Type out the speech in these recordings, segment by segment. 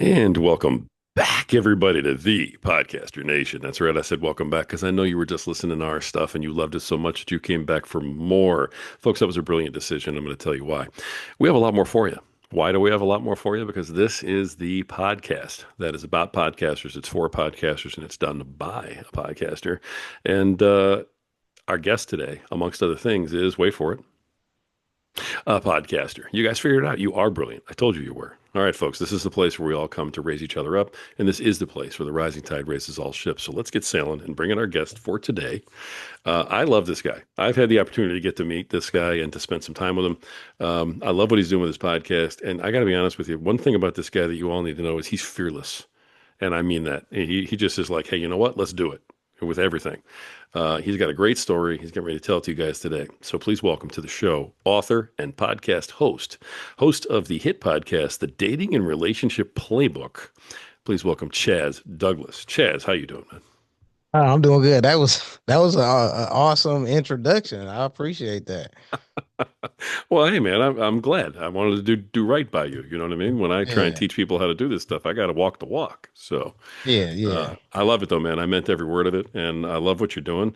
And welcome back, everybody, to the Podcaster Nation. That's right. I said welcome back because I know you were just listening to our stuff and you loved it so much that you came back for more. Folks, that was a brilliant decision. I'm going to tell you why. We have a lot more for you. Why do we have a lot more for you? Because this is the podcast that is about podcasters. It's for podcasters and it's done by a podcaster. And our guest today, amongst other things, is wait for it, a podcaster. You guys figured it out. You are brilliant. I told you you were. All right, folks, this is the place where we all come to raise each other up, and this is the place where the rising tide raises all ships. So let's get sailing and bring in our guest for today. I love this guy. I've had the opportunity to get to meet this guy and to spend some time with him. I love what he's doing with his podcast, and I got to be honest with you. One thing about this guy that you all need to know is he's fearless, and I mean that. He just is like, hey, you know what? Let's do it with everything. He's got a great story. He's getting ready to tell it to you guys today. So please welcome to the show, author and podcast host of the hit podcast, The Dating and Relationship Playbook. Please welcome Chaz Douglas. Chaz, how you doing, man? I'm doing good. That was a awesome introduction. I appreciate that. Well, hey, man, I'm glad. I wanted to do right by you. You know what I mean? When I try and Yeah, teach people how to do this stuff, I got to walk the walk. So yeah, yeah. I love it though, man. I meant every word of it, and I love what you're doing.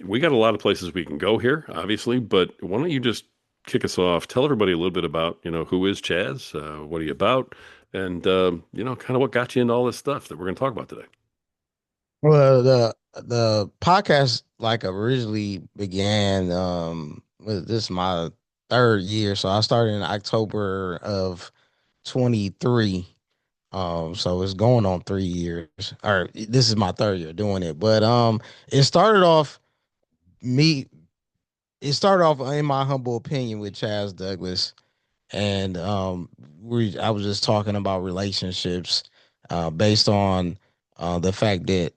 We got a lot of places we can go here, obviously, but why don't you just kick us off? Tell everybody a little bit about, who is Chaz, what are you about, and kind of what got you into all this stuff that we're going to talk about today. Well, the podcast like originally began with this is my third year. So I started in October of 23. So it's going on 3 years. Or this is my third year doing it. But it started off me it started off in my humble opinion with Chaz Douglas. And I was just talking about relationships based on the fact that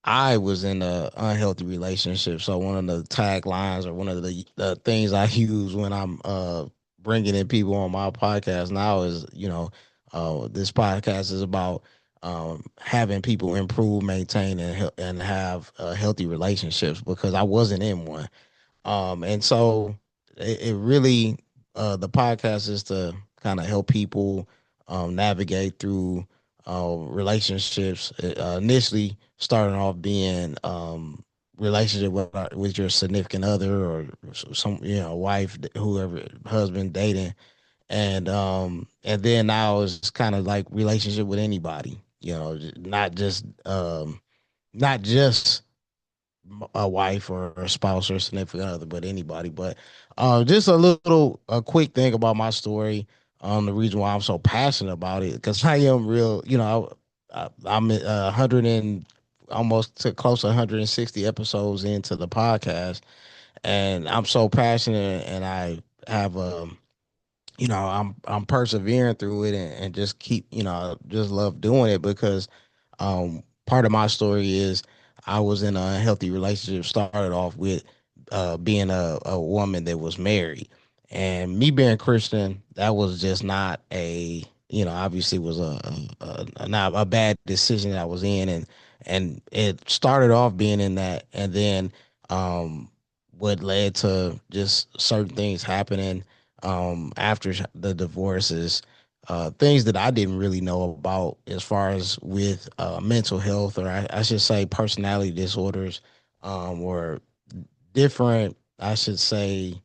I was in a unhealthy relationship. So one of the taglines or one of the things I use when I'm bringing in people on my podcast now is, this podcast is about having people improve, maintain, and have healthy relationships because I wasn't in one. And so it really the podcast is to kind of help people navigate through relationships. Initially, starting off being relationship with your significant other or some wife, whoever, husband, dating, and then now it's kind of like relationship with anybody. Not just a wife or a spouse or a significant other, but anybody. But just a quick thing about my story. The reason why I'm so passionate about it because I am real. I'm 100 and almost to close to 160 episodes into the podcast, and I'm so passionate, and I have I'm persevering through it and just keep just love doing it because part of my story is I was in a unhealthy relationship. Started off with being a woman that was married, and me being Christian, that was just not a obviously was not a bad decision that I was in, and it started off being in that, and then what led to just certain things happening after the divorces, things that I didn't really know about as far as with mental health, or I should say personality disorders, or different, I should say,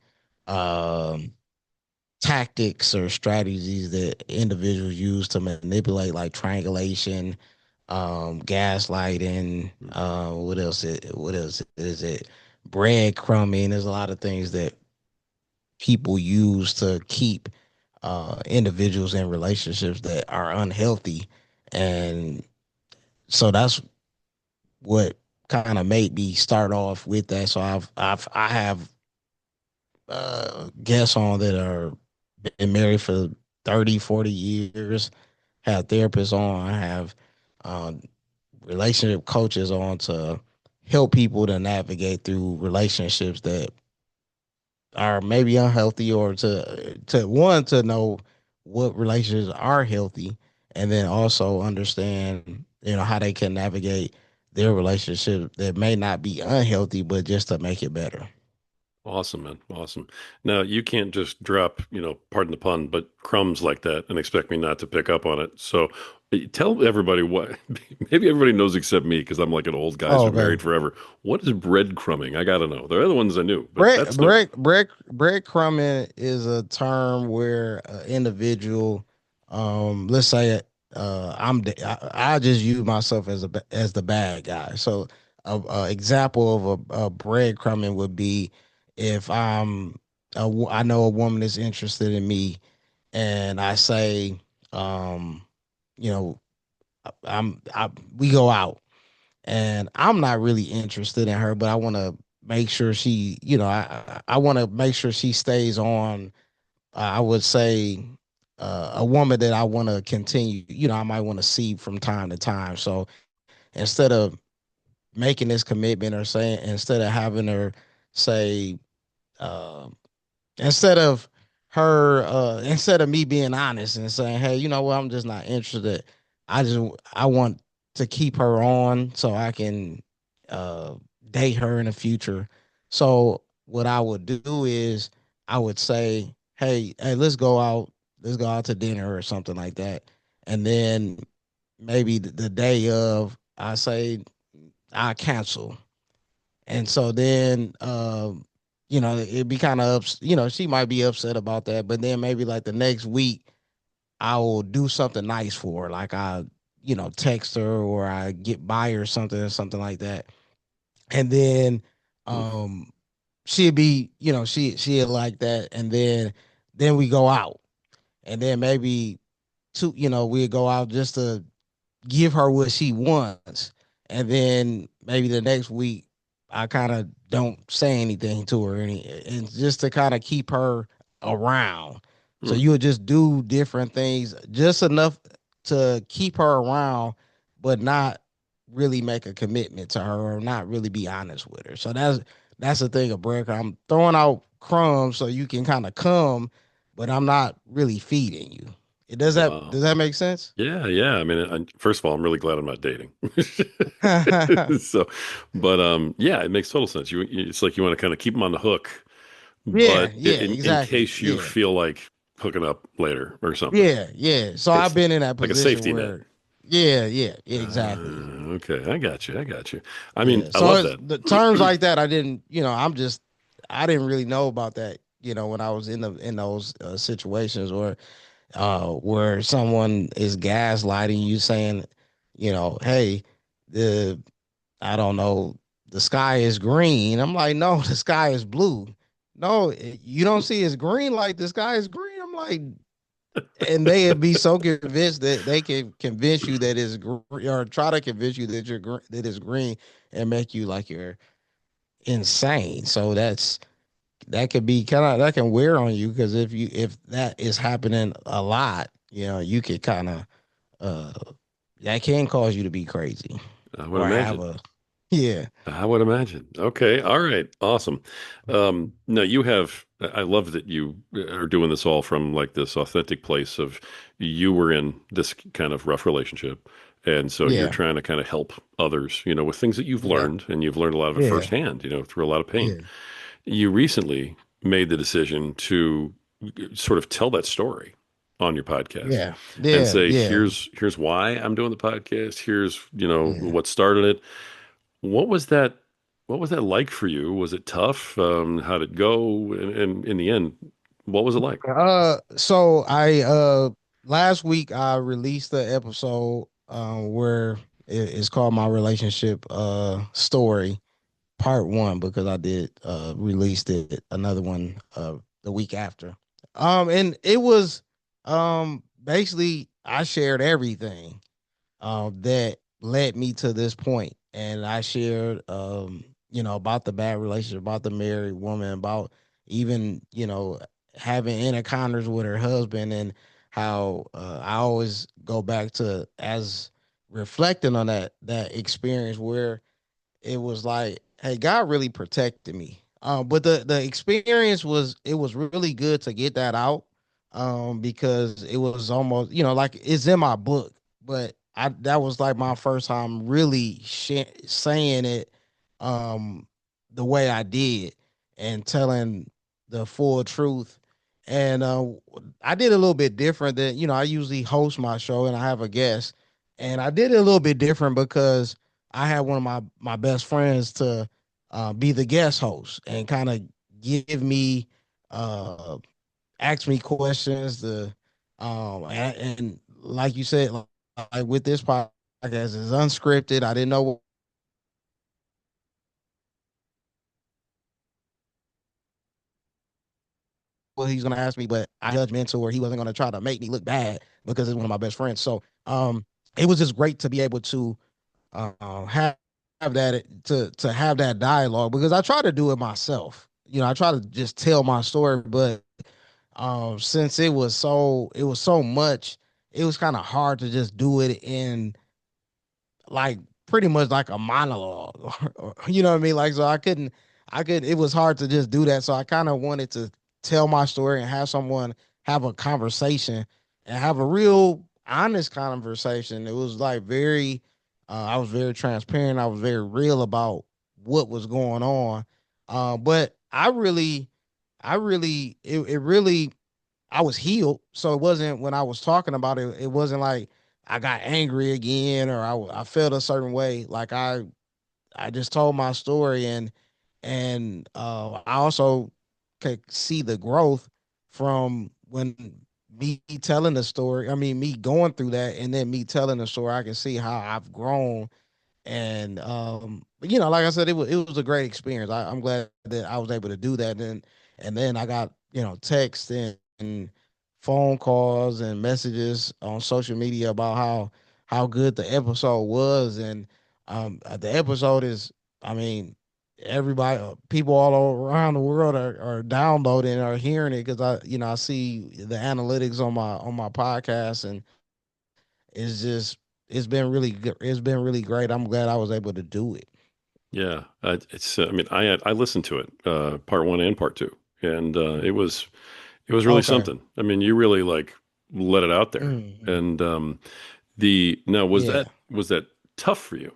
um, tactics or strategies that individuals use to manipulate, like triangulation, gaslighting. What else is it? Breadcrumbing. There's a lot of things that people use to keep individuals in relationships that are unhealthy, and so that's what kind of made me start off with that. So I have guests on that are been married for 30, 40 years, have therapists on, I have um, relationship coaches on to help people to navigate through relationships that are maybe unhealthy, or to know what relationships are healthy, and then also understand how they can navigate their relationship that may not be unhealthy but just to make it better. Awesome, man. Awesome. Now, you can't just drop, pardon the pun, but crumbs like that and expect me not to pick up on it. So tell everybody what, maybe everybody knows except me because I'm like an old guy who's Oh, been okay. married forever. What is breadcrumbing? I got to know. There are other ones I knew, but Bread, that's new. bread, bread, breadcrumbing is a term where an individual, let's say, I just use myself as the bad guy. So, a example of a breadcrumbing would be if I know a woman is interested in me, and I say, um, you know, we go out and I'm not really interested in her, but I want to make sure she, I want to make sure she stays on. I would say a woman that I want to continue. I might want to see from time to time. So instead of making this commitment or saying, instead of having her say, uh, instead of me being honest and saying, hey, you know what, I'm just not interested. I want to keep her on so I can uh date her in the future. So what I would do is I would say, hey, let's go out to dinner or something like that. And then maybe the day of I say I cancel. And so then, it'd be kind of, she might be upset about that. But then maybe like the next week, I will do something nice for her. Like text her or I get by her something or something like that. And then, Oof. um, she'd be, she'd like that. And then we go out. And then maybe we'd go out just to give her what she wants. And then maybe the next week I kind of don't say anything to her and just to kind of keep her around. So Hmm. you would just do different things just enough to keep her around, but not really make a commitment to her or not really be honest with her. So that's the thing of break. I'm throwing out crumbs so you can kind of come, but I'm not really feeding you. It does that Wow. does that make sense? Yeah, yeah. I mean, first of all, I'm really glad I'm not dating. So, but yeah, it makes total sense. It's like you want to kind of keep them on the hook, Yeah, but yeah, in exactly. case you Yeah. feel like hooking up later or something, Yeah, yeah. So I've it's been in that like a position safety net. where yeah, yeah, exactly. Okay, I got you. I got you. I mean, Yeah. I So love it's that. the terms like that I didn't, I didn't really know about that, when I was in those situations where someone is gaslighting you saying, hey, the I don't know, the sky is green. I'm like, no, the sky is blue. No, you don't see it's green like the sky is green. I'm like, and they'd be so convinced that they can convince you that it's green or try to convince you that that it's green and make you like you're insane. So that could be kind of that can wear on you because if that is happening a lot, you could kind of uh that can cause you to be crazy I would or have imagine. a yeah. I would imagine. Okay. All right. Awesome. No, I love that you are doing this all from like this authentic place of you were in this kind of rough relationship. And so you're Yeah. trying to kind of help others, with things that you've Yeah. learned and you've learned a lot of it Yeah. firsthand, through a lot of pain. Yeah. You recently made the decision to sort of tell that story on your podcast Yeah. and Yeah. say, Yeah. here's why I'm doing the podcast. Here's, Yeah. what started it. What was that? What was that like for you? Was it tough? How did it go? And in the end, what was it like? So I last week I released the episode where it's called My Relationship Story Part One because I did released it another one the week after. And it was basically I shared everything that led me to this point. And I shared, about the bad relationship, about the married woman, about even, having encounters with her husband and how I always go back to as reflecting on that experience where it was like, hey, God really protected me. But the experience was really good to get that out. Because it was almost, like it's in my book, but that was like my first time really saying it, um, the way I did. and telling the full truth. And I did a little bit different than, I usually host my show and I have a guest. And I did it a little bit different because I had one of my best friends to be the guest host and kind of give me uh ask me questions to and like you said, like with this podcast, it's unscripted. I didn't know what he's gonna ask me, but I judgmental or he wasn't gonna try to make me look bad because it's one of my best friends. So it was just great to be able to have that to have that dialogue because I try to do it myself. I try to just tell my story, but since it was so much, it was kind of hard to just do it in like pretty much like a monologue or you know what I mean, like so I could it was hard to just do that, so I kind of wanted to tell my story and have someone have a conversation and have a real honest conversation. It was like very I was very transparent, I was very real about what was going on, but I really it really I was healed. So it wasn't when I was talking about it, it wasn't like I got angry again or I felt a certain way. Like I just told my story and I also could see the growth from when me telling the story. I mean, me going through that and then me telling the story. I can see how I've grown and like I said, it was a great experience. I'm glad that I was able to do that. And then I got texts and phone calls and messages on social media about how good the episode was. And the episode is, I mean, everybody, people all around the world are downloading, are hearing it because I see the analytics on my podcast, and it's just it's been really good. It's been really great. I'm glad I was able to do it. Yeah, it's. I mean, I listened to it, part one and part two, and it was really Okay. something. I mean, you really like let it out there. Mhm. And the now Yeah. was that tough for you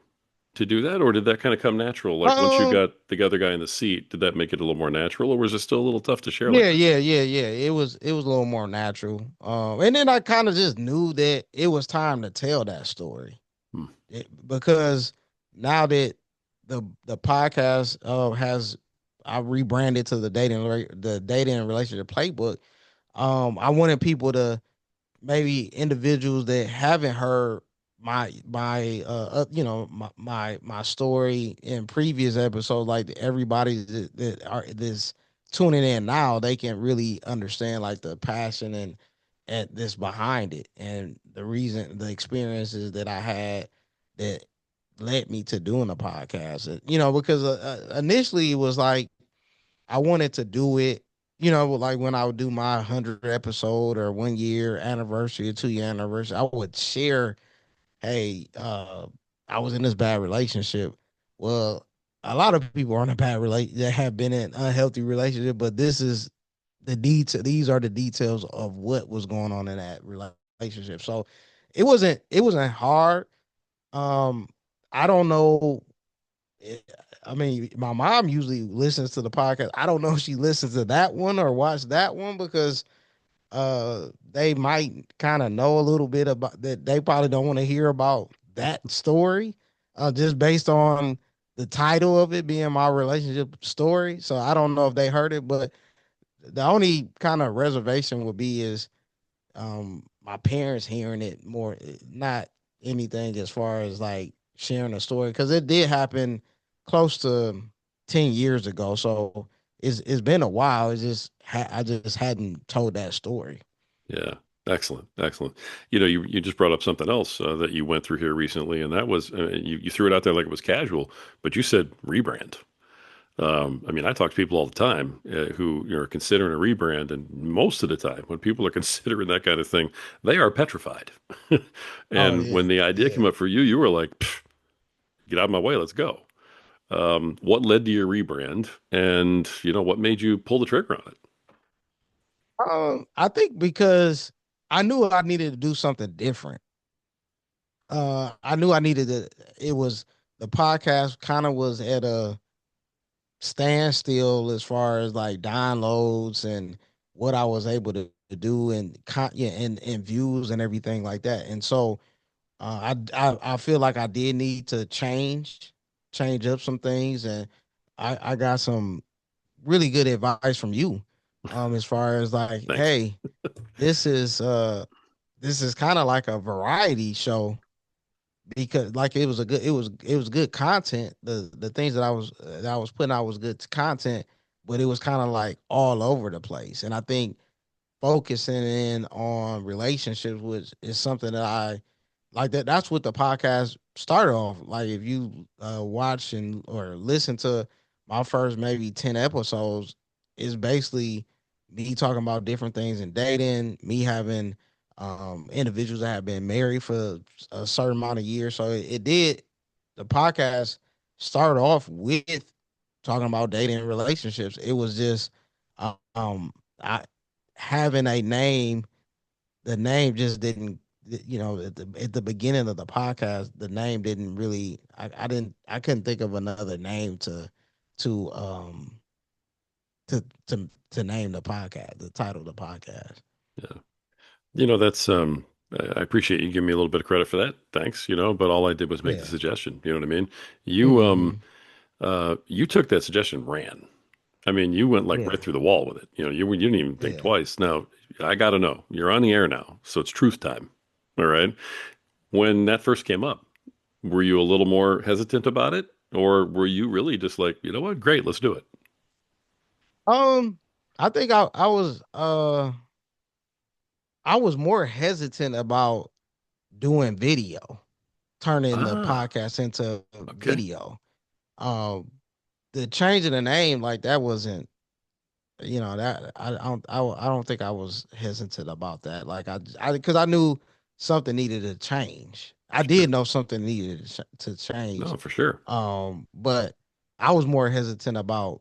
to do that, or did that kind of come natural? Like once you Um. got the other guy in the seat, did that make it a little more natural, or was it still a little tough to share like Yeah. that? Yeah. Yeah. Yeah. It was a little more natural. And then I kind of just knew that it was time to tell that story. Hmm. Because now that the podcast has I rebranded to the dating and relationship playbook. I wanted people to maybe individuals that haven't heard my story in previous episodes, like everybody that are this tuning in now, they can really understand like the passion and this behind it and the experiences that I had that led me to doing a podcast. Because initially it was like I wanted to do it, like when I would do my 100th episode or 1 year anniversary or 2 year anniversary, I would share, hey, I was in this bad relationship. Well, a lot of people are in a bad relate that have been in unhealthy relationship, but this is the detail. These are the details of what was going on in that relationship. So it wasn't hard. Um, I don't know it- I mean, my mom usually listens to the podcast. I don't know if she listens to that one or watch that one because they might kind of know a little bit about that. They probably don't want to hear about that story, just based on the title of it being my relationship story. So I don't know if they heard it, but the only kind of reservation would be is my parents hearing it more, not anything as far as like sharing a story because it did happen close to 10 years ago, so it's been a while. I just hadn't told that story. Yeah, excellent, excellent. You just brought up something else that you went through here recently, and that was you threw it out there like it was casual, but you said rebrand. I mean, I talk to people all the time who are considering a rebrand, and most of the time, when people are considering that kind of thing, they are petrified. Oh And yeah, when the idea yeah. came up for you, you were like, "Pff, "Get out of my way, let's go." What led to your rebrand, and what made you pull the trigger on it? I think because I knew I needed to do something different. I knew I needed to. It was the podcast kind of was at a standstill as far as like downloads and what I was able to do and yeah, and views and everything like that. And so I feel like I did need to change up some things, and I got some really good advice from you, as far as like, Thanks. hey, this is uh this is kind of like a variety show, because like it was good content. The things that I was putting out was good content, but it was kind of like all over the place. And I think focusing in on relationships was is something that I like. That's what the podcast started off. Like if you watch and or listen to my first maybe 10 episodes, it's basically me talking about different things in dating, me having individuals that have been married for a certain amount of years. So it did, the podcast started off with talking about dating and relationships. It was just I having a name, the name just didn't, at the beginning of the podcast, the name didn't really, I couldn't think of another name to to name the podcast, the title of the podcast. Yeah. That's I appreciate you giving me a little bit of credit for that. Thanks, but all I did was make the Yeah. suggestion. You know what I mean? You Hmm. you took that suggestion, ran. I mean, you went like Yeah. right through the wall with it. You didn't even think Yeah. twice. Now, I got to know. You're on the air now, so it's truth time. All right. When that first came up, were you a little more hesitant about it, or were you really just like, you know what? Great, let's do it. Um, I think I was more hesitant about doing video, turning the Ah, podcast into okay. video. Um, the change of the name, like that wasn't, that I don't think I was hesitant about that. Like because I knew something needed to change. I Sure. did know something needed to change. No, for sure. But I was more hesitant about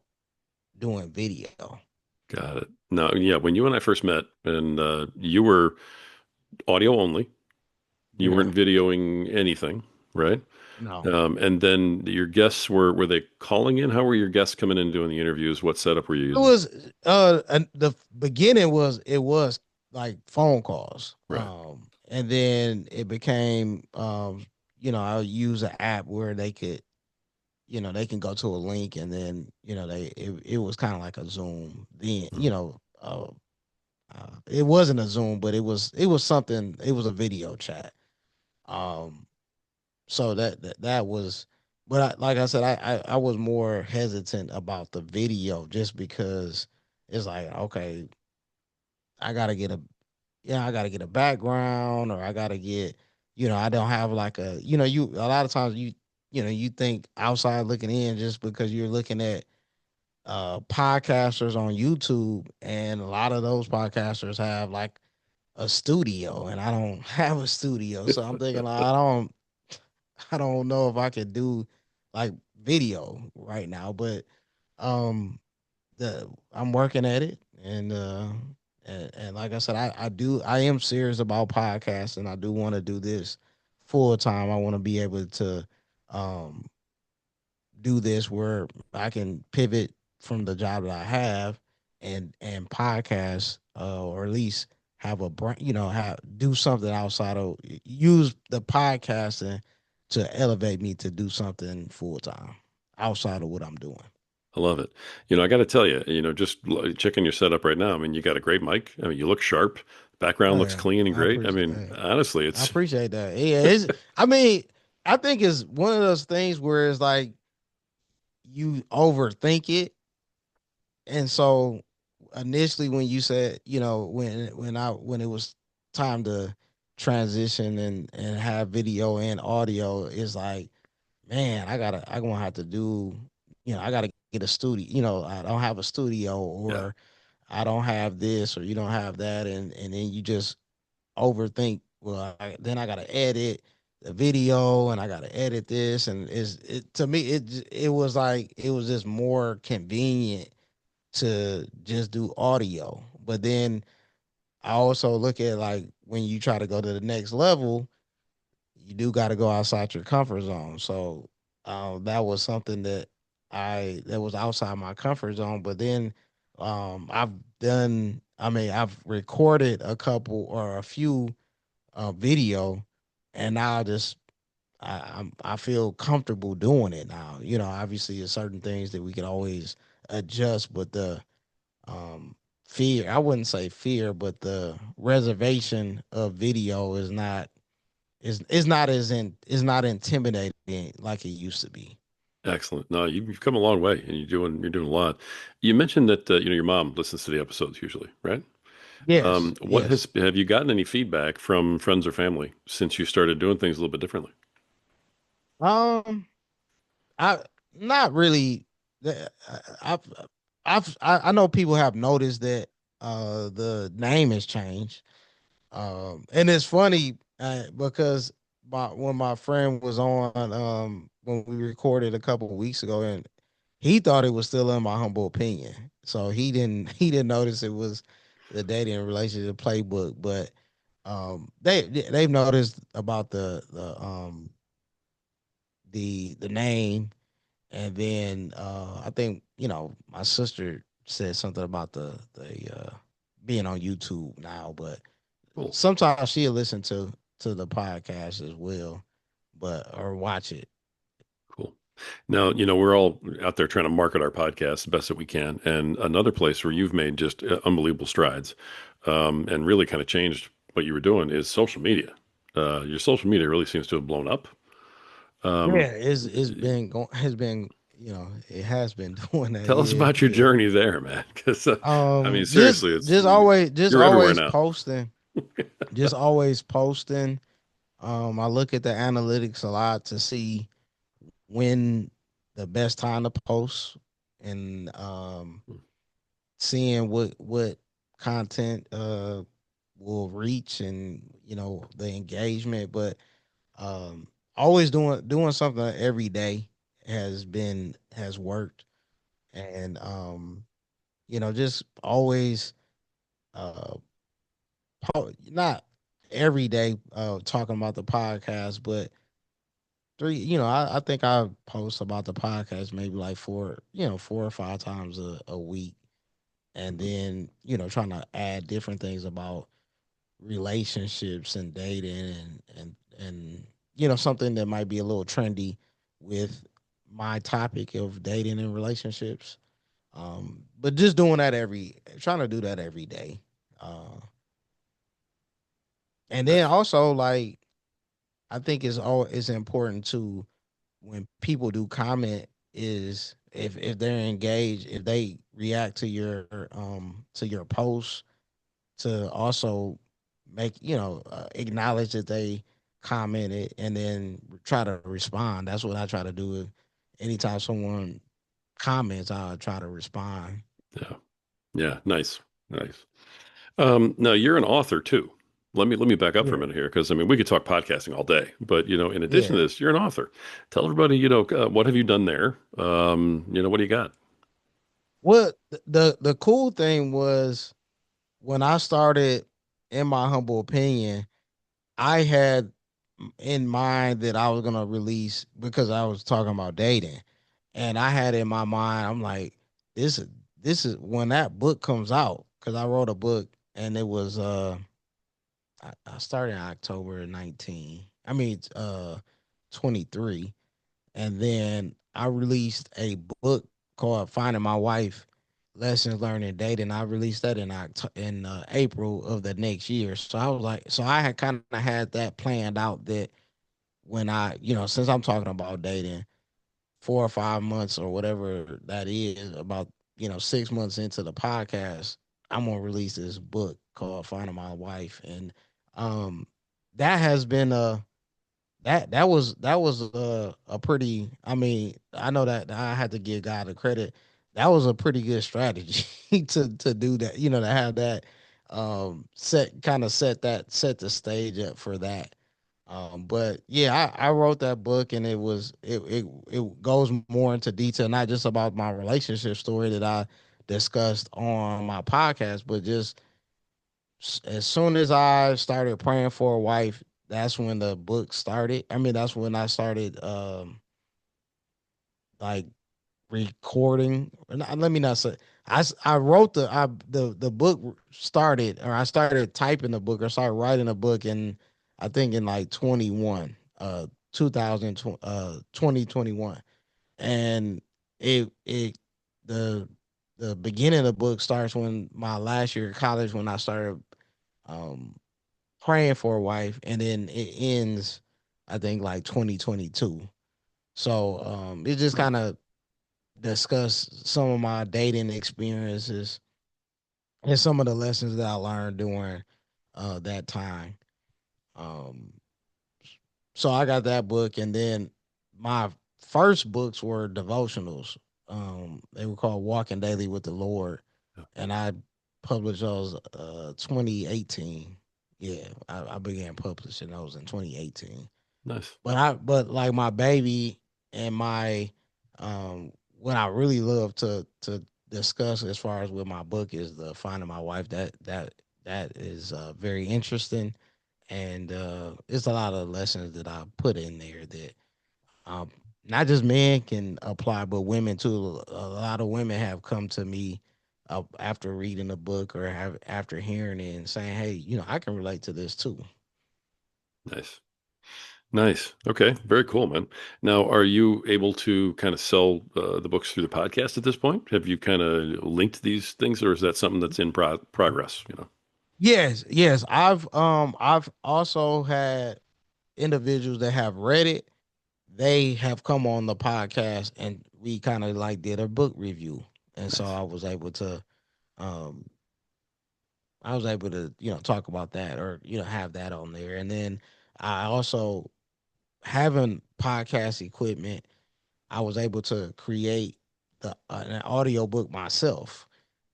doing video. Got it. No, yeah. When you and I first met, and you were audio only, you Yeah. weren't videoing anything, right? No. And then your guests were they calling in? How were your guests coming in doing the interviews? What setup were you It using? was and the beginning was, it was like phone calls. Right. And then it became I'll use an app where they could, they can go to a link, and then, it was kind of like a Zoom. Then, Mhm. it wasn't a Zoom, but it was something, it was a video chat. Um so that was, but like I said, I was more hesitant about the video, just because it's like, okay, I gotta get a I gotta get a background, or I gotta get, I don't have like a, you a lot of times you think outside looking in, just because you're looking at podcasters on YouTube, and a lot of those podcasters have like a studio, and I don't have a studio. So I'm thinking, like, I don't know if I could do like video right now, but um I'm working at it, and like I said, I am serious about podcasting. I do want to do this full time. I want to be able to um do this where I can pivot from the job that I have, and podcast, or at least have a brand, have do something outside of, use the podcasting to elevate me to do something full time outside of what I'm doing. I love it. I got to tell you, just checking your setup right now. I mean, you got a great mic. I mean, you look sharp. Background looks Yeah, clean and I great. I appreciate. mean, honestly, I it's appreciate that. Yeah, I mean, I think it's one of those things where it's like you overthink it, and so initially when you said, when it was time to transition and have video and audio, it's like, man, I gonna have to do, I gotta get a studio. I don't have a studio, yeah, or I don't have this, or you don't have that, and then you just overthink. Well, then I gotta edit the video, and I gotta edit this, and to me it was like, it was just more convenient to just do audio. But then I also look at, like, when you try to go to the next level, you do got to go outside your comfort zone. So that was something that I that was outside my comfort zone. But then I've I've recorded a couple or a few video, and now I feel comfortable doing it now. You know, obviously there's certain things that we can always adjust, but the um fear, I wouldn't say fear, but the reservation of video is not is not intimidating like it used to be. Excellent. No, you've come a long way, and you're doing a lot. You mentioned that your mom listens to the episodes usually, right? Yes, What yes. has have you gotten any feedback from friends or family since you started doing things a little bit differently? Um, I not really. the- I've I know people have noticed that the name has changed. And it's funny because when my friend was on when we recorded a couple of weeks ago, and he thought it was still in my humble opinion, so he didn't notice it was the dating and relationship playbook. But they've noticed about the name, and then I think my sister said something about the being on YouTube now, but Cool, sometimes she'll listen to the podcast as well, but or watch it. cool. Now, we're all out there trying to market our podcast the best that we can, and another place where you've made just unbelievable strides, and really kind of changed what you were doing is social media. Your social media really seems to have blown up. Yeah, Um, it's been going has been it has been doing that. Tell us Yeah, about your yeah. journey there, man. Because I mean, seriously, it's Just you're everywhere always now. posting, just always posting. I look at the analytics a lot to see when the best time to post, and seeing what content will reach, and the engagement. But um always doing something every day has worked. And just always uh not every day talking about the podcast, but I think I post about the podcast maybe like 4 or 5 times a week. And then trying to add different things about relationships and dating, and something that might be a little trendy with my topic of dating and relationships. But just doing that trying to do that every day. And then Nice. also, like, I think it's important to, when people do comment, is if they're engaged, if they react to your post, to also make acknowledge that they commented, and then try to respond. That's what I try to do. Anytime someone comments, I'll try to respond. Yeah. Yeah. Nice. Nice. Now you're an author too. Let me back up for a Yeah, minute here because I mean we could talk podcasting all day, but in addition yeah. to this, you're an author. Tell everybody, what have you done there? What do you got? What the cool thing was, when I started, in my humble opinion, I had in mind that I was gonna release, because I was talking about dating, and I had in my mind, I'm like, this is this is when that book comes out, because I wrote a book, and it was I started in October 19. 23, and then I released a book called Finding My Wife: Lessons Learned in Dating. I released that in April of the next year. So I was like, so I had kind of had that planned out, that when since I'm talking about dating, 4 or 5 months or whatever that is, about 6 months into the podcast, I'm gonna release this book called Finding My Wife. And um that has been that was a pretty, I know that I had to give God the credit. That was a pretty good strategy to do that, to have that set the stage up for that. But yeah, I wrote that book, and it goes more into detail, not just about my relationship story that I discussed on my podcast, but just as soon as I started praying for a wife, that's when the book started. That's when I started like recording. Let me not say. I wrote the book started, or I started typing the book or started writing a book in, I think in like 21, 2020, 2021. And it the the beginning of the book starts when my last year of college, when I started um praying for a wife, and then it ends, I think, like 2022. So it just kind of discuss some of my dating experiences and some of the lessons that I learned during that time. Um, so I got that book, and then my first books were devotionals. They were called Walking Daily with the Lord, Yeah. and I published those 2018. Yeah, I began publishing those in 2018. Nice. But like my baby and my what I really love to discuss as far as with my book is the finding my wife. That is very interesting, and it's a lot of lessons that I put in there that um not just men can apply, but women too. A lot of women have come to me after reading the book or have after hearing it and saying, "Hey, I can relate to this too." Nice. Nice. Okay. Very cool, man. Now, are you able to kind of sell the books through the podcast at this point? Have you kind of linked these things, or is that something that's in progress? Yes, yes. I've also had individuals that have read it. They have come on the podcast and we kind of like did a book review. And so Nice. um I was able to, talk about that or, have that on there. And then I also having podcast equipment, I was able to create an audio book myself,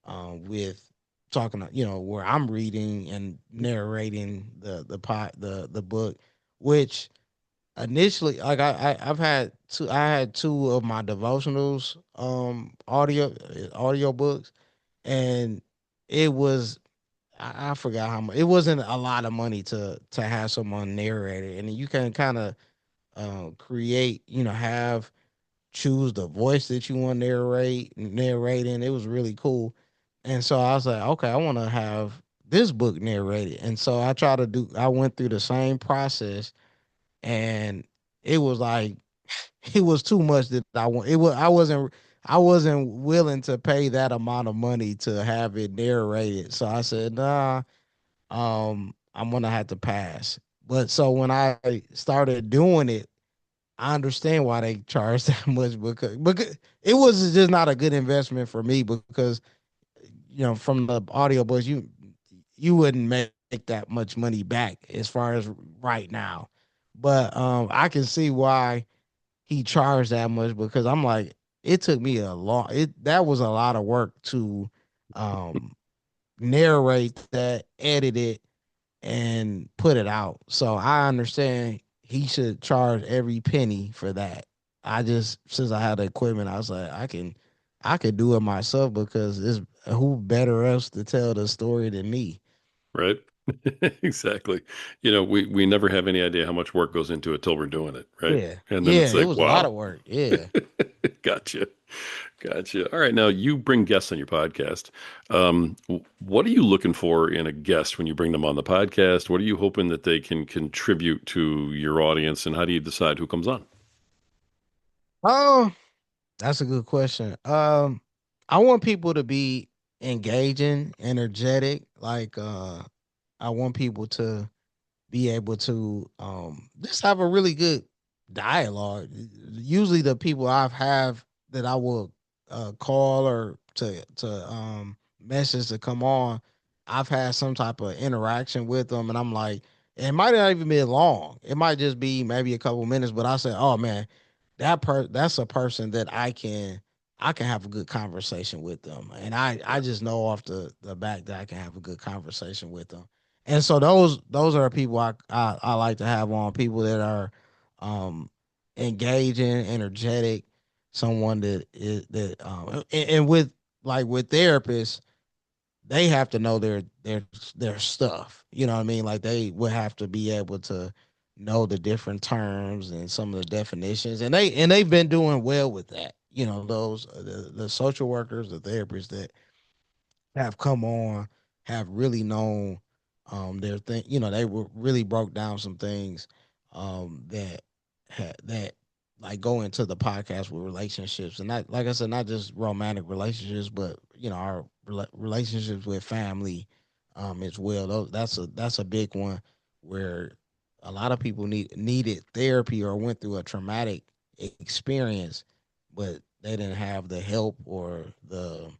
with talking, where I'm reading and narrating the book, which initially, like I had two of my devotionals, audio books, and it was, I forgot how much. It wasn't a lot of money to have someone narrate it, and you can kind of create, have choose the voice that you want to narrating. It was really cool. And so I was like, okay, I want to have this book narrated. And so I went through the same process, and it was like, it was too much that I want. I wasn't willing to pay that amount of money to have it narrated. So I said, nah, I'm gonna have to pass. But so when I started doing it, I understand why they charge that much, because it was just not a good investment for me, because from the audiobooks, you wouldn't make that much money back as far as right now. But I can see why he charged that much, because I'm like, it took me a long it that was a lot of work to um narrate that, edit it, and put it out. So I understand he should charge every penny for that. I just, since I had the equipment, I was like, I could do it myself, because it's who better else to tell the story than me. Right? Exactly. We never have any idea how much work goes into it till we're doing it, right? Yeah. And then Yeah, it's it like, was a lot wow. of work. Yeah. Gotcha. Gotcha. All right. Now you bring guests on your podcast. What are you looking for in a guest when you bring them on the podcast? What are you hoping that they can contribute to your audience, and how do you decide who comes on? Oh, that's a good question. I want people to be engaging, energetic. Like I want people to be able to just have a really good dialogue. Usually the people I've have that I will call or to message to come on, I've had some type of interaction with them, and I'm like, it might not even be long. It might just be maybe a couple minutes, but I say, oh man, that's a person that I can have a good conversation with them, and I Yeah. just know off the back that I can have a good conversation with them. And so those are people I like to have on, people that are um engaging, energetic, someone that is that and with, like with therapists, they have to know their stuff. You know what I mean? Like they would have to be able to know the different terms and some of the definitions, and they've been doing well with that. those the social workers, the therapists that have come on have really known their thing. They were really broke down some things that that like go into the podcast with relationships, and not, like I said, not just romantic relationships, but our relationships with family as well. That's a big one where a lot of people needed therapy or went through a traumatic experience, but they didn't have the help or the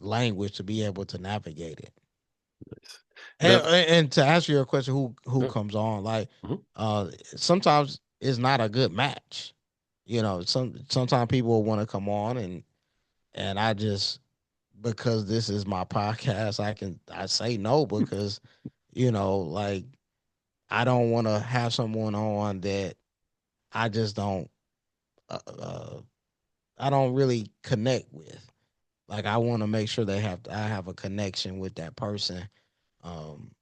language to be able to navigate it. Nice. And, Now, and to answer your question, who no, comes on, like mhm. sometimes it's not a good match. Sometimes people want to come on, and I just, because this is my podcast, I say no, because like I don't want to have someone on that I just don't I don't really connect with. Like, I want to make sure I have a connection with that person. Um,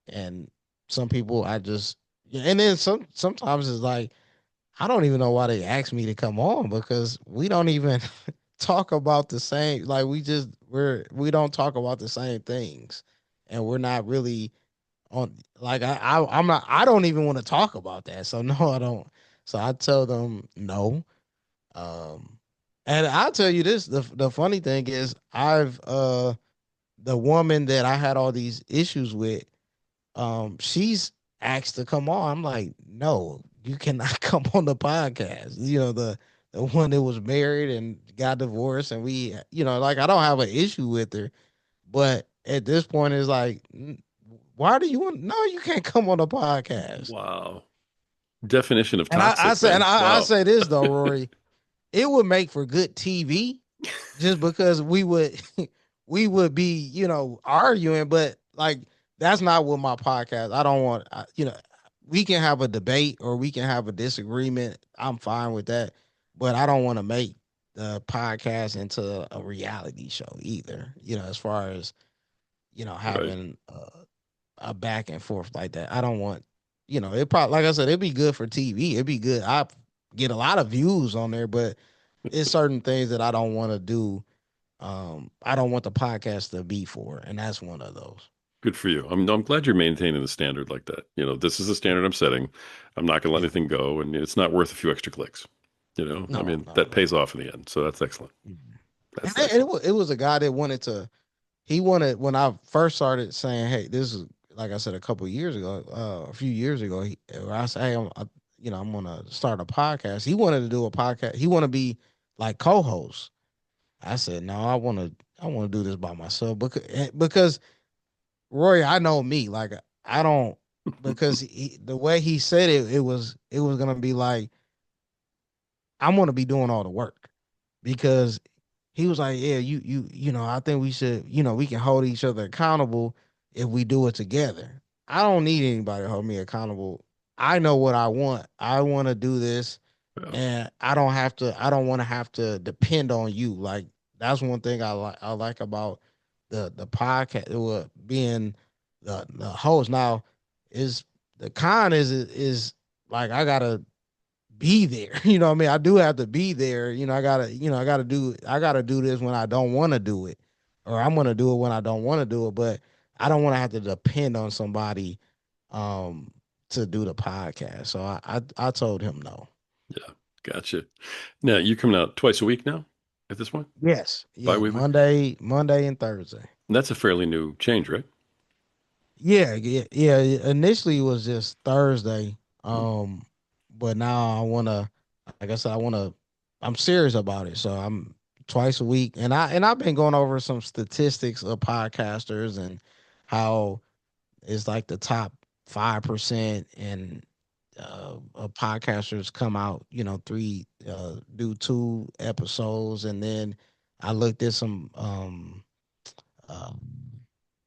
and some people I just, yeah, and then sometimes it's like I don't even know why they ask me to come on, because we don't even talk about the same, like we don't talk about the same things, and we're not really on, like I'm not, I don't even want to talk about that. So no, I don't. So I tell them no. Um and I'll tell you this, the funny thing is, the woman that I had all these issues with, she's asked to come on. I'm like, no, you cannot come on the podcast. The one that was married and got divorced, and like, I don't have an issue with her, but at this point it's like, why do you want? No, you can't come on the podcast. Wow. Definition of And I toxic, say, and man. I Wow. say this though, Rory, it would make for good TV, just because we would we would be arguing, but like, that's not what my podcast. I don't want, we can have a debate or we can have a disagreement. I'm fine with that, but I don't want to make the podcast into a reality show either, as far as Right. having a back and forth like that. I don't want, it probably, like I said, it'd be good for TV. It'd be good. I get a lot of views on there, but it's certain things that I don't want to do. I don't want the podcast to be for, and that's one of those. Good for you. I'm glad you're maintaining the standard like that. This is the standard I'm setting. I'm not going to let Yeah. anything go, and it's not worth a few extra clicks. I No, mean, no, that pays no. off in the end. So that's excellent. Mhm. And That's it excellent. was, a guy that wanted to. He wanted, when I first started saying, "Hey, this is," like I said, a couple of years ago, a few years ago. Where I said, "Hey, I'm gonna start a podcast." He wanted to do a podcast. He want to be like co-host. I said, "No, I want to do this by myself," because Roy, I know me. Like, I don't, because the way he said it, it was gonna be like, I'm gonna be doing all the work, because he was like, yeah, I think we should, we can hold each other accountable if we do it together. I don't need anybody to hold me accountable. I know what I want. I want to do this, Yeah. and I don't want to have to depend on you. Like, that's one thing I like about the podcast, being the host. Now, is the con is like, I gotta be there. You know what I mean? I do have to be there. I gotta do this when I don't want to do it. Or I'm gonna do it when I don't want to do it. But I don't want to have to depend on somebody um to do the podcast. So I told him no. Yeah. Gotcha. Now, you coming out twice a week now at this point? Yes. Yeah. Bi-weekly? Monday and Thursday. And that's a fairly new change, right? Yeah, yeah, yeah. Initially it was just Thursday. Mhm. But now I wanna, like I said, I'm serious about it. So I'm twice a week, and I've been going over some statistics of podcasters and how it's like the top 5%, and of podcasters come out, do 2 episodes, and then I looked at some uh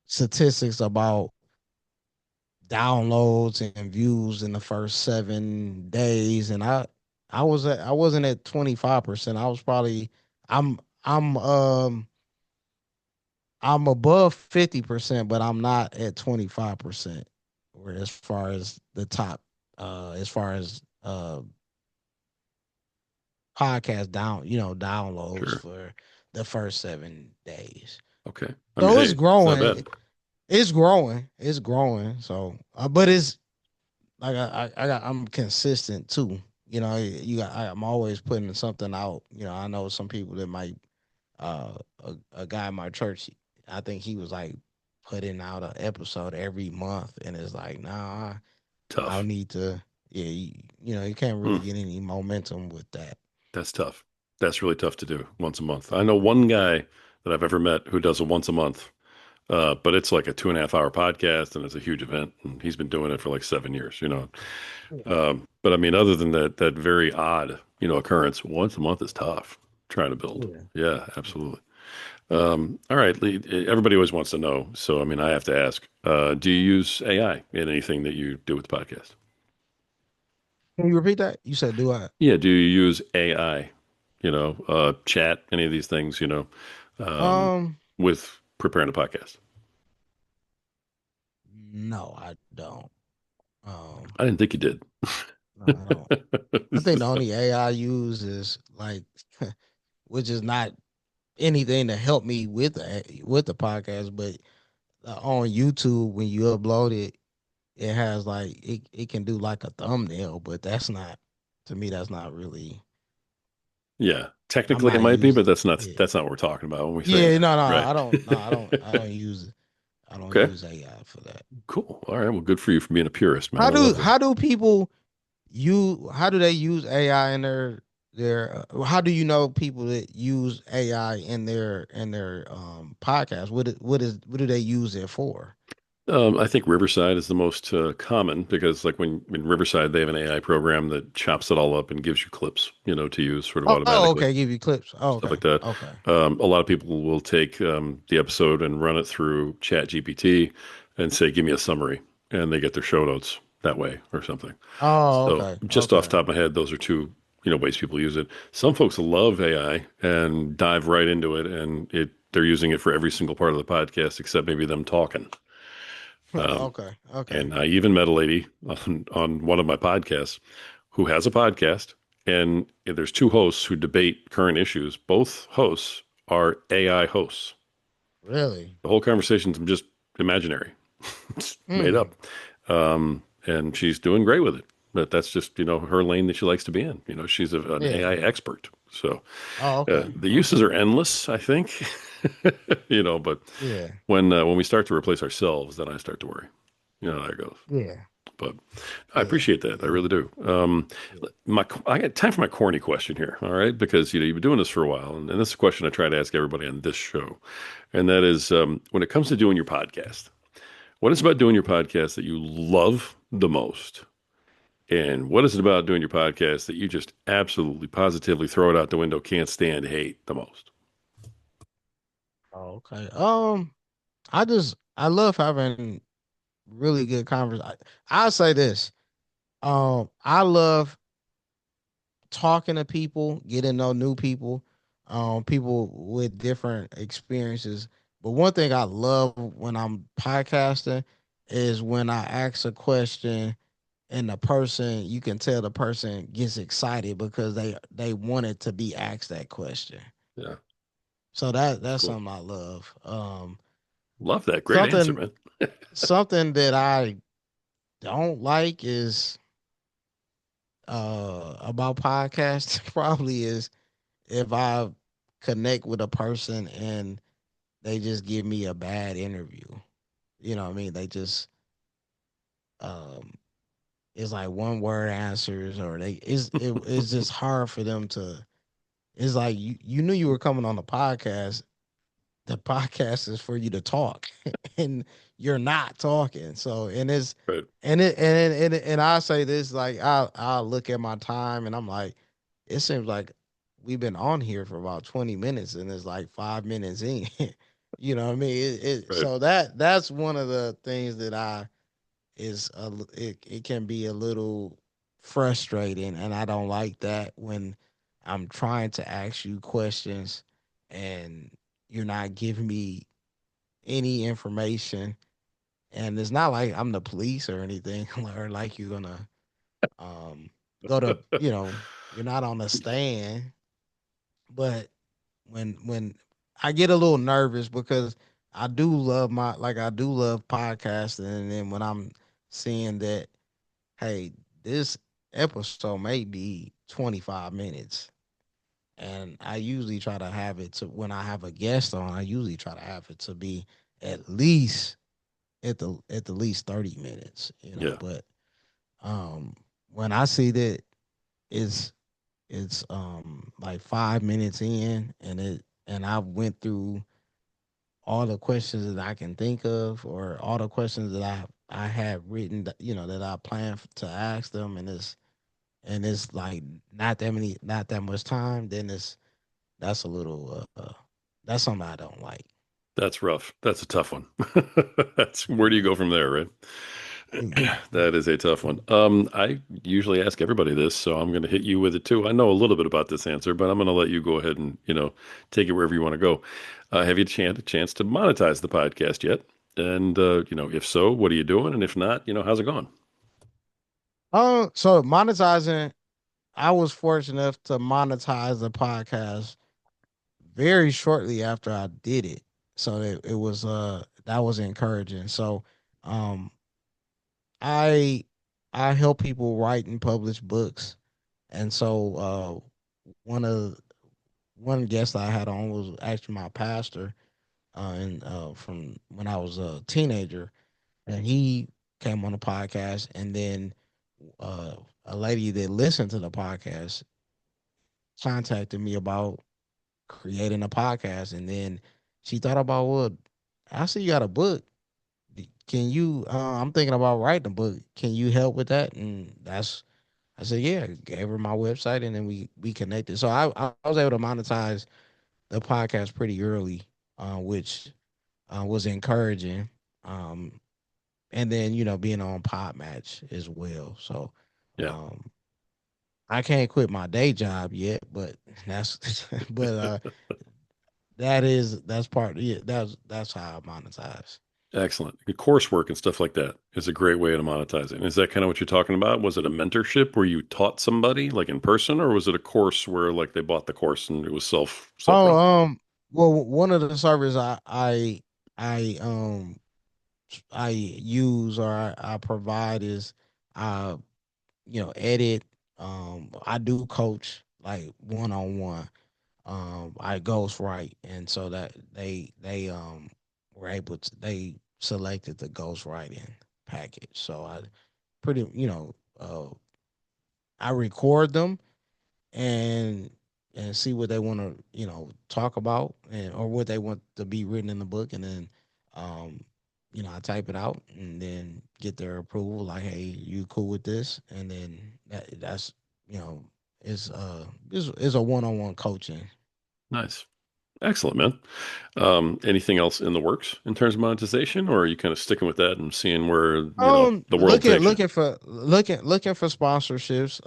statistics about downloads and views in the first 7 days, and I wasn't at 25%. I was probably, I'm I'm um I'm above 50%, but I'm not at 25%. Where, as far as the top, as far as podcast downloads Sure. for the first 7 days. Okay. I mean, So hey, it's not bad. it's growing, it's growing. So, but it's like I'm consistent too. I'm always putting something out. I know some people that might a guy in my church. I think he was like putting out an episode every month, and it's like, nah, I Tough. need to. Yeah, you can't really Hmm. get any momentum with that. That's tough. That's really tough to do once a month. I know one guy that I've ever met who does it once a month, but it's like a 2.5 hour podcast and it's a huge event. And he's been doing it for like 7 years, you know. Yeah, But I mean, other than that very odd, occurrence, once a month is tough trying to build. yeah. Yeah, absolutely. All right. Everybody always wants to know. So, I mean, I have to ask, do you use AI in anything that you do with the podcast? Can you repeat that? You said, "Do I?" Yeah. Do you use AI, chat, any of these things, um, Um, with preparing a podcast? no, I don't. Um, I didn't think you did. no, I don't. I think the only AI use is like, which is not anything to help me with the podcast, but on YouTube when you upload it, it has like it can do like a thumbnail, but that's not to me. That's not really. Yeah. I'm Technically it not might be, but using. that's not Yeah, that's not what we're talking about when we say yeah. No, no. AI, right? I don't. No, I don't. I don't use it. I don't Okay. use AI for that. Cool. All right. Well, good for you for being a purist, man. How I love do that. how do people how do they use AI in their how do you know people that use AI in their podcast? What do they use it for? I think Riverside is the most common because, like, when in Riverside, they have an AI program that chops it all up and gives you clips, to use sort of Oh, automatically, okay. Give you clips. Oh, stuff okay. like that. Okay. A lot of people will take the episode and run it through Chat GPT and say, "Give me a summary," and they get their show notes that way or something. Oh, So, okay. just off Okay. the top of my head, those are two, ways people use it. Some folks love AI and dive right into it, and they're using it for every single part of the podcast except maybe them talking. Um, Okay. Okay. and I even met a lady on one of my podcasts who has a podcast, and there's two hosts who debate current issues. Both hosts are AI hosts. Really? The whole conversation's just imaginary, it's made Hmm. up. And she's doing great with it. But that's just, her lane that she likes to be in. She's an Yeah. AI expert. So Oh, okay. the uses Okay. are endless, I think. But Yeah. when we start to replace ourselves, then I start to worry. You know how that goes. Yeah. But I Yeah. appreciate that. I Yeah. really do. Yeah. I got time for my corny question here. All right, because you've been doing this for a while, and this is a question I try to ask everybody on this show, and that is when it comes to doing your podcast, what is it about doing your podcast that you love the most, and what is it about doing your podcast that you just absolutely positively throw it out the window, can't stand, hate the most? Oh, okay. I love having really good conversation. I'll say this. I love talking to people, getting to know new people, people with different experiences. But one thing I love when I'm podcasting is when I ask a question and the person, you can tell the person gets excited because they wanted to be asked that question. Yeah, So that's that's cool. something I love. Love that. Great answer, Something man. something that I don't like is about podcasts probably is if I connect with a person and they just give me a bad interview. You know what I mean? They just um it's like one word answers or it's just hard for them to it's like you knew you were coming on the podcast. The podcast is for you to talk and you're not talking. So Right, and I say this like I'll look at my time and I'm like, it seems like we've been on here for about 20 minutes and it's like 5 minutes in. You know what I mean? right, So that's one of the things that it can be a little frustrating and I don't like that when I'm trying to ask you questions and you're not giving me any information. And it's not like I'm the police or anything, or like you're gonna um go to you're not on the stand. But when I get a little nervous because I do love podcasting, and then when I'm seeing that, hey, this episode may be 25 minutes, and I usually try to have it to when I have a guest on, I usually try to have it to be at least at the least 30 minutes, Yeah, but um when I see that it's it's like 5 minutes in, and I went through all the questions that I can think of, or all the questions that I have written, that I plan to ask them, and it's like not that much time, then that's a little that's something I don't like. that's rough. That's a tough one. That's where do you go from there, right? Mm, That is a tough one. I usually ask everybody this, so I'm going to hit you with it too. I know a little bit about this answer, but I'm going to let you go ahead and, take it wherever you want to go. Have you had a chance to monetize the podcast yet? And, if so, what are you doing? And if not, how's it going? so monetizing, I was fortunate enough to monetize the podcast very shortly after I did it. So it was that was encouraging. So um I I help people write and publish books. And so one of one guest I had on was actually my pastor, and from when I was a teenager, and he came on the podcast, and then uh, a lady that listened to the podcast contacted me about creating a podcast, and then she thought about, well, I see you got a book. Can you? I'm thinking about writing a book. Can you help with that? And that's I said, yeah. Gave her my website, and then we connected. So I was able to monetize the podcast pretty early, which was encouraging. Um, and then being on Podmatch as well. So Yeah. um, I can't quit my day job yet, but that's but that's part. Yeah, that's how I monetize. Excellent. The coursework and stuff like that is a great way to monetize it. Is that kind of what you're talking about? Was it a mentorship where you taught somebody like in person, or was it a course where like they bought the course and it was Oh, self-run? well, one of the servers I I use, or I provide is uh edit. I do coach like one on one. I ghostwrite, and so that they were able to they selected the ghostwriting package. So I pretty I record them, and see what they want to talk about, and or what they want to be written in the book, and then um I type it out and then get their approval, like, hey, you cool with this? And then that's you know is a one-on-one coaching. Nice. Excellent, man. Anything else in the works in terms of monetization, or are you kind of sticking with that and seeing where, the world Looking takes you? looking for looking for sponsorships.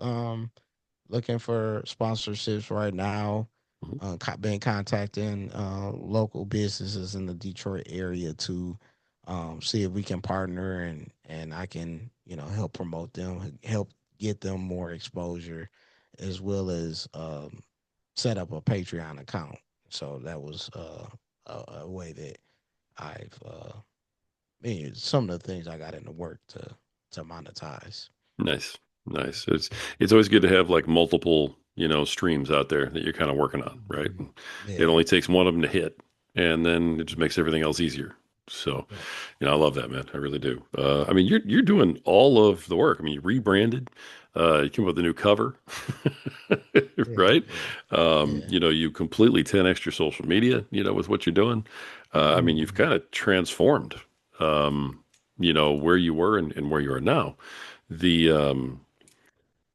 Looking for sponsorships right now. Mhm. Been contacting local businesses in the Detroit area to see if we can partner, and I can help promote them, help get them more exposure, as well as set up a Patreon account. So that was a way that I've some of the things I got in the work to monetize. Nice. Nice. It's always good to have like multiple, streams out there that you're kind of working on, right? Mhm. It Yeah. only takes one of them to hit, and then it just makes everything else easier. So, Yeah. I love that, man. I really do. I mean, you're doing all of the work. I mean, you rebranded, you came up with a new cover, Yeah. right? Yeah. Yeah. You completely 10x your social media, with what you're doing. I mean, you've Mhm. kind of transformed, where you were and where you are now. The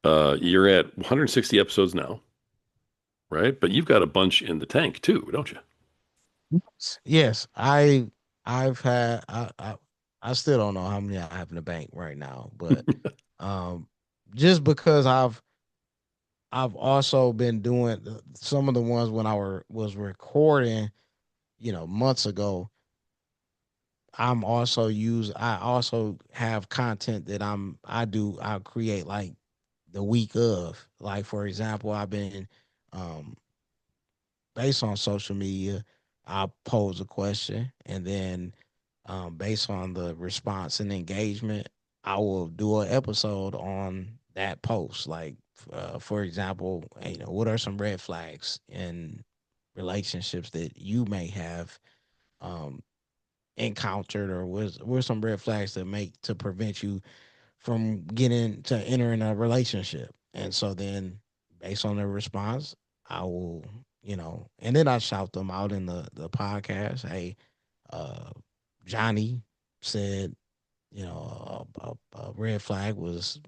You're at 160 episodes now, right? But you've got a bunch in the tank too, don't you? Yes, I've had I still don't know how many I have in the bank right now, but um just because I've also been doing some of the ones when was recording, months ago. I also have content that I create, like the week of. Like for example, I've been um based on social media, I'll pose a question, and then based on the response and engagement, I will do an episode on that post. Like, for example, what are some red flags in relationships that you may have um, encountered, or what some red flags that make to prevent you from getting to entering a relationship. And so then based on their response, I will, and then I shout them out in the podcast. Hey, uh, Johnny said, a red flag was,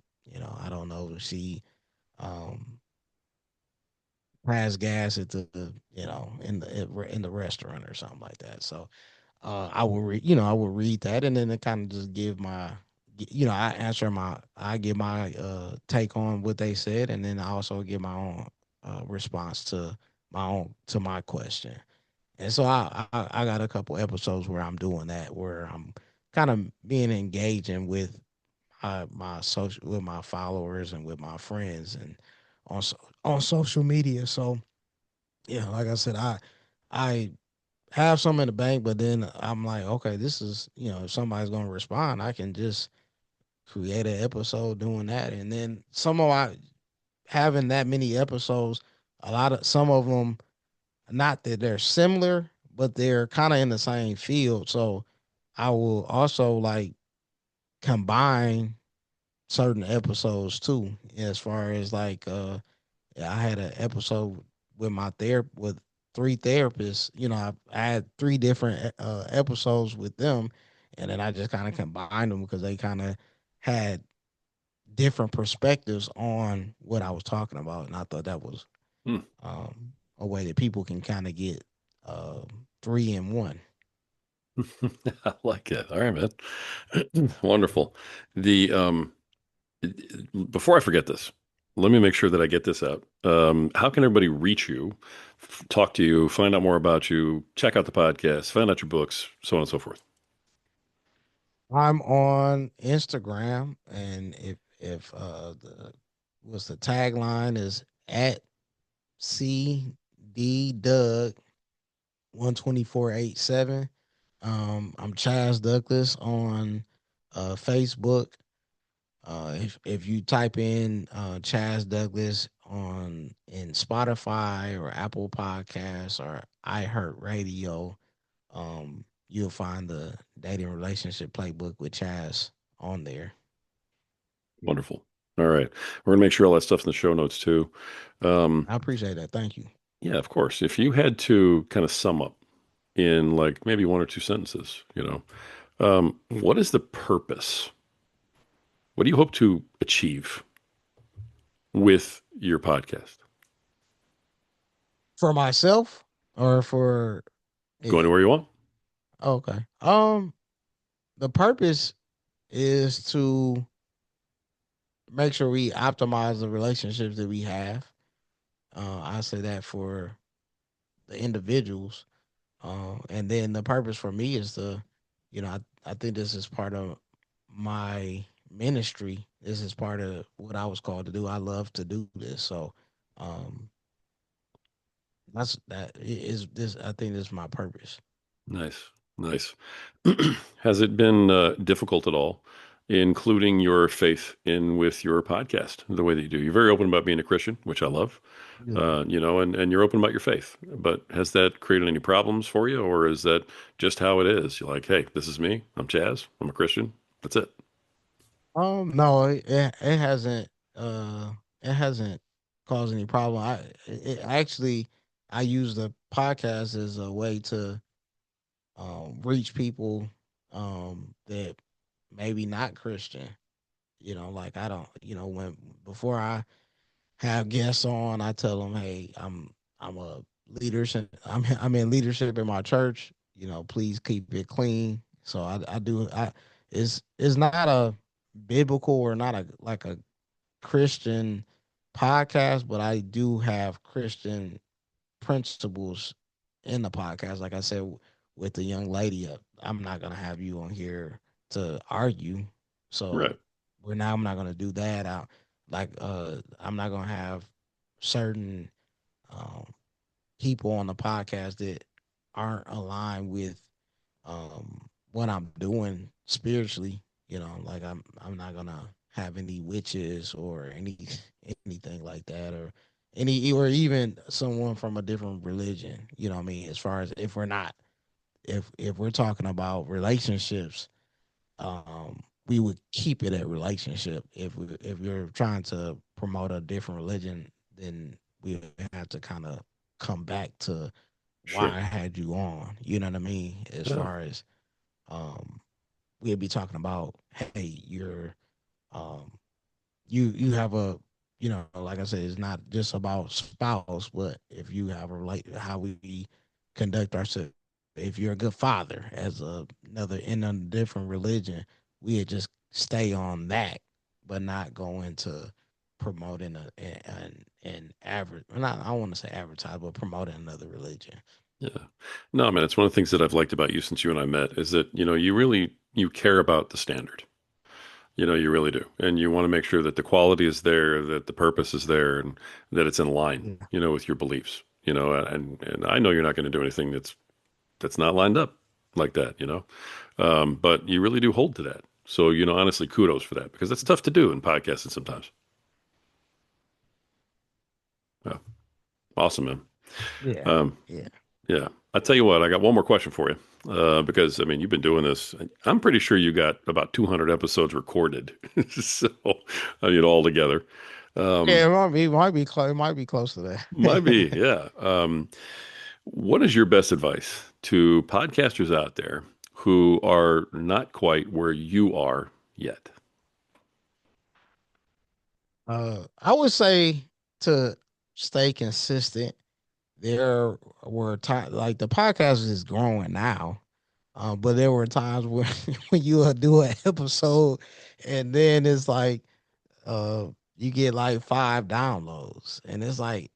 I don't know, she um has gas at in the restaurant or something like that. So I will read, I will read that, and then it kind of just give my, I give my take on what they said, and then I also give my own response to my question. And so I got a couple episodes where I'm doing that, where I'm kind of being engaging with my social, with my followers and with my friends, and on on social media. So yeah, like I said, I have some in the bank, but then I'm like, okay, this is, if somebody's gonna respond, I can just create an episode doing that. And then some of I having that many episodes, a lot of some of them, not that they're similar, but they're kind of in the same field. So I will also like combine certain episodes too, as far as like yeah, I had an episode with my with three therapists. I had three different episodes with them, and then I just kind of combined them because they kind of had different perspectives on what I was talking about, and I thought that was Hmm. a way that people can kind of get uh, three in one. I like it. All right, man. Wonderful. The before I forget this, let me make sure that I get this out. How can everybody reach you, talk to you, find out more about you, check out the podcast, find out your books, so on and so forth? I'm on Instagram, and if the what's the tagline is at CD Doug 12487. I'm Chaz Douglas on Facebook. If you type in Chaz Douglas on in Spotify or Apple Podcasts or iHeartRadio, you'll find the Dating Relationship Playbook with Chaz on there. Wonderful. All right. We're gonna make sure all that stuff's in the show notes too. Um, I appreciate that. Thank you. yeah, of course. If you had to kind of sum up in like maybe one or two sentences, what is the purpose? What do you hope to achieve with your podcast? For myself or for Go it? anywhere you want. Okay. The purpose is to make sure we optimize the relationships that we have. I say that for the individuals. And then the purpose for me is I think this is part of my ministry. This is part of what I was called to do. I love to do this. So um, is this, I think this is my purpose. Nice. Nice. Has it been difficult at all, including your faith in with your podcast, the way that you do? You're very open about being a Christian, which I love, Yeah. and you're open about your faith. But has that created any problems for you, or is that just how it is? You're like, hey, this is me. I'm Chaz. I'm a Christian. That's it. No, uh it hasn't caused any problem. Actually I use the podcast as a way to reach people that maybe not Christian. Like I don't, when before I have guests on, I tell them, hey, I'm a leadership. I'm in leadership in my church. Please keep it clean. So I do. It's not a biblical or not a like a Christian podcast, but I do have Christian principles in the podcast. Like I said with the young lady, I'm not gonna have you on here to argue. So Right. I'm not gonna do that. I'm not gonna have certain um people on the podcast that aren't aligned with what I'm doing spiritually. Like I'm not gonna have any witches or anything like that, or even someone from a different religion. You know what I mean? As far as if we're talking about relationships, we would keep it at relationship. If you're trying to promote a different religion, then we have to kind of come back to why Sure. I had you on. You know what I mean? As Yeah. far as um, we'd be talking about, hey, um, you have a, like I said, it's not just about spouse, but if you have a how we conduct ourselves. If you're a good father as another in a different religion, we just stay on that, but not go into promoting an average. Not I want to say advertise, but promoting another religion. Yeah. No, man, it's one of the things that I've liked about you since you and I met is that, you really you care about the standard. You really do. And you want to make sure that the quality is there, that the purpose is there, and that it's in line, Yeah. with your beliefs. And I know you're not going to do anything that's not lined up like that, but you really do hold to that. So, honestly, kudos for that because that's tough to do in podcasting sometimes. Yeah. Awesome, man. Yeah. Um, Yeah. yeah. I tell you what, I got one more question for you. Because I mean, you've been doing this. I'm pretty sure you got about 200 episodes recorded. So, all together. Yeah, Um, it might be close. It might be close to might be, that. yeah. What is your best advice to podcasters out there who are not quite where you are yet? I would say to stay consistent. There were times like the podcast is growing now, but there were times when when you would do an episode and then it's like uh you get like 5 downloads, and it's like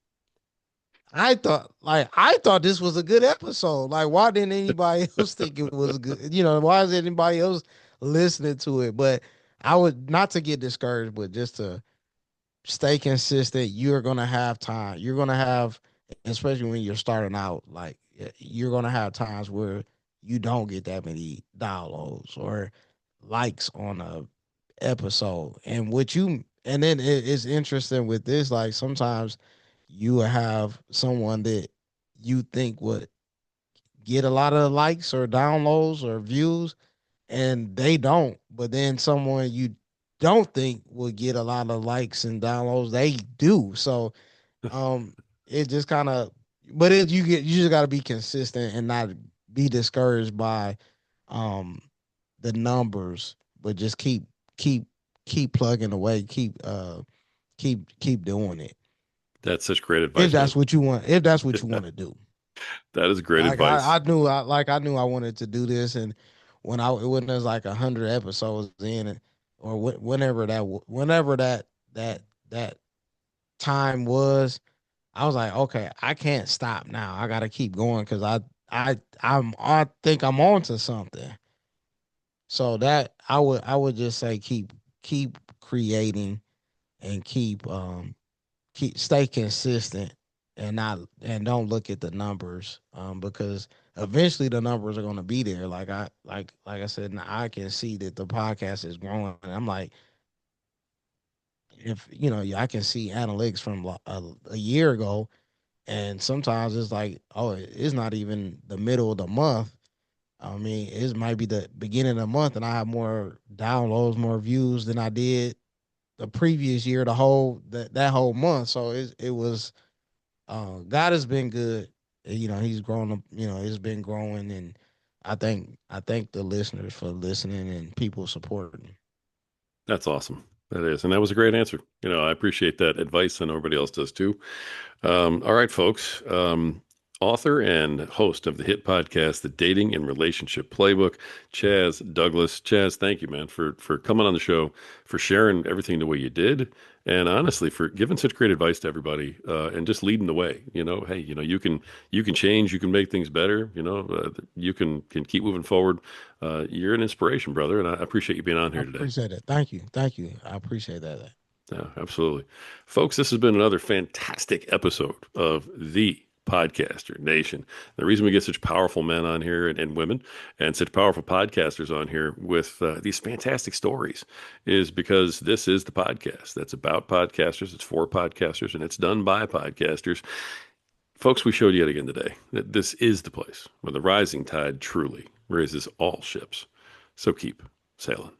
I thought this was a good episode. Like, why didn't anybody else think it was good? Why is anybody else listening to it? But I would not to get discouraged, but just to stay consistent. You're gonna have time. You're gonna have, especially when you're starting out, like you're gonna have times where you don't get that many downloads or likes on a episode. And then it's interesting with this. Like sometimes you will have someone that you think would get a lot of likes or downloads or views, and they don't. But then someone you don't think will get a lot of likes and downloads, they do. So um, it just kind of, but you just got to be consistent and not be discouraged by um the numbers, but just keep keep plugging away, keep doing it. That's such great If advice, man. that's what you want, if that's what you want to do. That is great Like advice. I knew I wanted to do this, and when there's like 100 episodes in, or whenever that that time was, I was like, okay, I can't stop now. I got to keep going because I think I'm on to something. So that I would just say keep creating and keep stay consistent, and not and don't look at the numbers, because eventually the numbers are going to be there. Like I said, now I can see that the podcast is growing, and I'm like, if I can see analytics from a year ago, and sometimes it's like, oh, it's not even the middle of the month. I mean, it might be the beginning of the month, and I have more downloads, more views than I did the previous year, that whole month. So it was, God has been good. He's grown up. It's been growing, and I thank the listeners for listening and people supporting. That's awesome. That is. And that was a great answer. I appreciate that advice and everybody else does too. All right, folks. Author and host of the hit podcast, The Dating and Relationship Playbook, Chaz Douglas. Chaz, thank you, man, for coming on the show, for sharing everything the way you did, and honestly, for giving such great advice to everybody, and just leading the way. Hey, you can change, you can make things better. You can keep moving forward. You're an inspiration, brother, and I appreciate you being on I here today. appreciate it. Thank you. I appreciate that. Yeah, absolutely. Folks, this has been another fantastic episode of the Podcaster Nation. The reason we get such powerful men on here and women and such powerful podcasters on here with these fantastic stories is because this is the podcast that's about podcasters, it's for podcasters, and it's done by podcasters. Folks, we showed yet again today that this is the place where the rising tide truly raises all ships. So keep sailing.